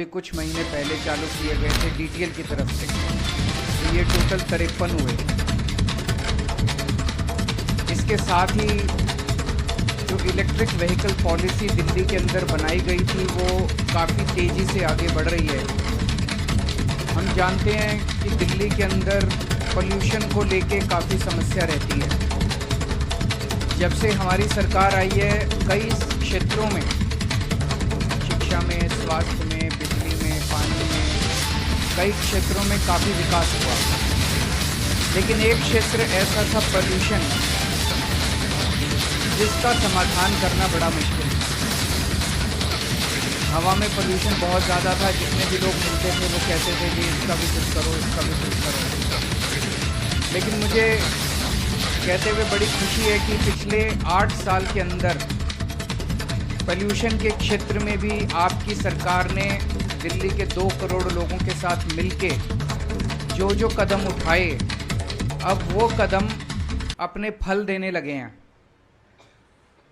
अभी कुछ महीने पहले चालू किए गए थे डीटीएल की तरफ से, तो ये टोटल 53 हुए। इसके साथ ही जो इलेक्ट्रिक व्हीकल पॉलिसी दिल्ली के अंदर बनाई गई थी वो काफ़ी तेज़ी से आगे बढ़ रही है। हम जानते हैं कि दिल्ली के अंदर पोल्यूशन को लेके काफ़ी समस्या रहती है। जब से हमारी सरकार आई है, कई क्षेत्रों में, शिक्षा में, स्वास्थ्य में, बिजली में, पानी में, कई क्षेत्रों में काफ़ी विकास हुआ। लेकिन एक क्षेत्र ऐसा था पोल्यूशन, जिसका समाधान करना बड़ा मुश्किल था। हवा में पोल्यूशन बहुत ज़्यादा था। जितने भी लोग मिलते थे वो कहते थे कि इसका भी कुछ करो, इसका भी कुछ करो। लेकिन मुझे कहते हुए बड़ी खुशी है कि पिछले 8 साल के अंदर पोल्यूशन के क्षेत्र में भी आपकी सरकार ने दिल्ली के 2 करोड़ लोगों के साथ मिलके जो कदम उठाए, अब वो कदम अपने फल देने लगे हैं।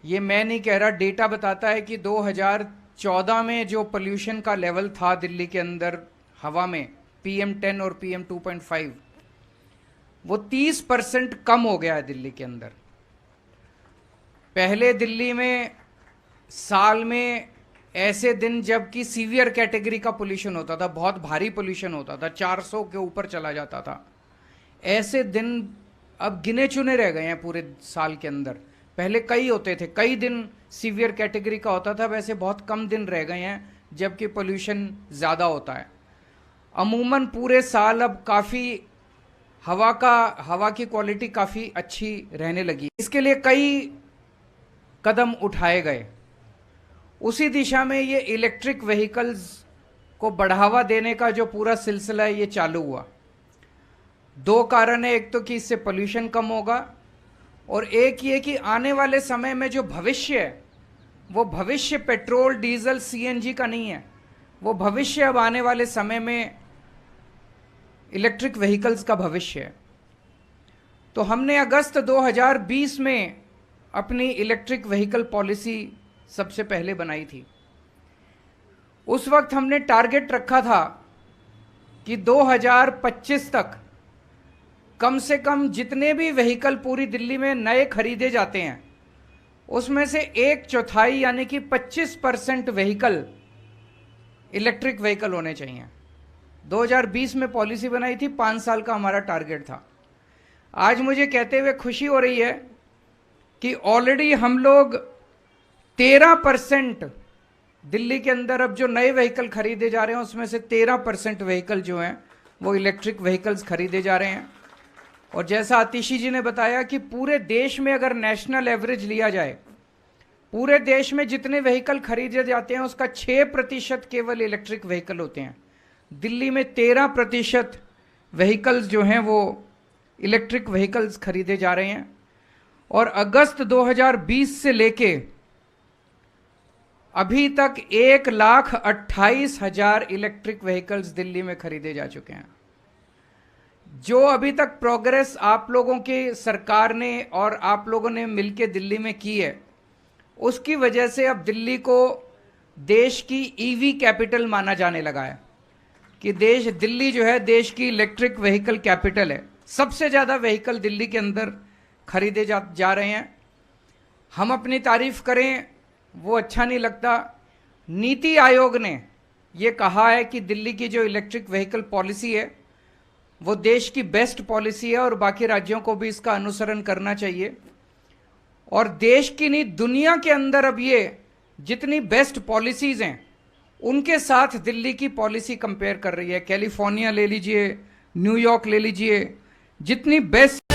ये मैं नहीं कह रहा, डेटा बताता है कि 2014 में जो पोल्यूशन का लेवल था दिल्ली के अंदर हवा में, PM10 और PM 2.5, वो 30% कम हो गया है दिल्ली के अंदर। पहले दिल्ली में साल में ऐसे दिन जबकि सीवियर कैटेगरी का पोल्यूशन होता था, बहुत भारी पोल्यूशन होता था, 400 के ऊपर चला जाता था। ऐसे दिन अब गिने चुने रह गए हैं पूरे साल के अंदर। पहले कई होते थे, कई दिन सीवियर कैटेगरी का होता था, वैसे बहुत कम दिन रह गए हैं जबकि पोल्यूशन ज़्यादा होता है। अमूमन पूरे साल अब काफ़ी हवा की क्वालिटी काफ़ी अच्छी रहने लगी। इसके लिए कई कदम उठाए गए। उसी दिशा में ये इलेक्ट्रिक व्हीकल्स को बढ़ावा देने का जो पूरा सिलसिला है ये चालू हुआ। 2 कारण है, एक तो कि इससे पोल्यूशन कम होगा, और एक ये कि आने वाले समय में जो भविष्य है वो भविष्य पेट्रोल, डीजल, CNG का नहीं है। वो भविष्य अब आने वाले समय में इलेक्ट्रिक व्हीकल्स का भविष्य है। तो हमने अगस्त 2020 में अपनी इलेक्ट्रिक व्हीकल पॉलिसी सबसे पहले बनाई थी। उस वक्त हमने टारगेट रखा था कि 2025 तक कम से कम जितने भी व्हीकल पूरी दिल्ली में नए खरीदे जाते हैं उसमें से 1/4 यानी कि 25% व्हीकल इलेक्ट्रिक व्हीकल होने चाहिए। 2020 में पॉलिसी बनाई थी, 5 साल का हमारा टारगेट था। आज मुझे कहते हुए खुशी हो रही है कि ऑलरेडी हम लोग 13% दिल्ली के अंदर अब जो नए व्हीकल खरीदे जा रहे हैं उसमें से 13% व्हीकल जो हैं वो इलेक्ट्रिक व्हीकल्स खरीदे जा रहे हैं। और जैसा आतिशी जी ने बताया कि पूरे देश में अगर नेशनल एवरेज लिया जाए, पूरे देश में जितने व्हीकल खरीदे जाते हैं उसका 6% केवल इलेक्ट्रिक व्हीकल होते हैं। दिल्ली में 13% व्हीकल्स जो हैं वो इलेक्ट्रिक व्हीकल्स खरीदे जा रहे हैं। और अगस्त 2020 से लेके अभी तक 1,28,000 इलेक्ट्रिक व्हीकल्स दिल्ली में खरीदे जा चुके हैं। जो अभी तक प्रोग्रेस आप लोगों की सरकार ने और आप लोगों ने मिलके दिल्ली में की है, उसकी वजह से अब दिल्ली को देश की EV कैपिटल माना जाने लगा है कि दिल्ली जो है देश की इलेक्ट्रिक व्हीकल कैपिटल है। सबसे ज़्यादा व्हीकल दिल्ली के अंदर खरीदे जा रहे हैं। हम अपनी तारीफ करें वो अच्छा नहीं लगता। नीति आयोग ने ये कहा है कि दिल्ली की जो इलेक्ट्रिक व्हीकल पॉलिसी है वो देश की बेस्ट पॉलिसी है और बाकी राज्यों को भी इसका अनुसरण करना चाहिए। और देश की नहीं, दुनिया के अंदर अब ये जितनी बेस्ट पॉलिसीज़ हैं उनके साथ दिल्ली की पॉलिसी कंपेयर कर रही है। कैलिफोर्निया ले लीजिए, न्यूयॉर्क ले लीजिए, जितनी बेस्ट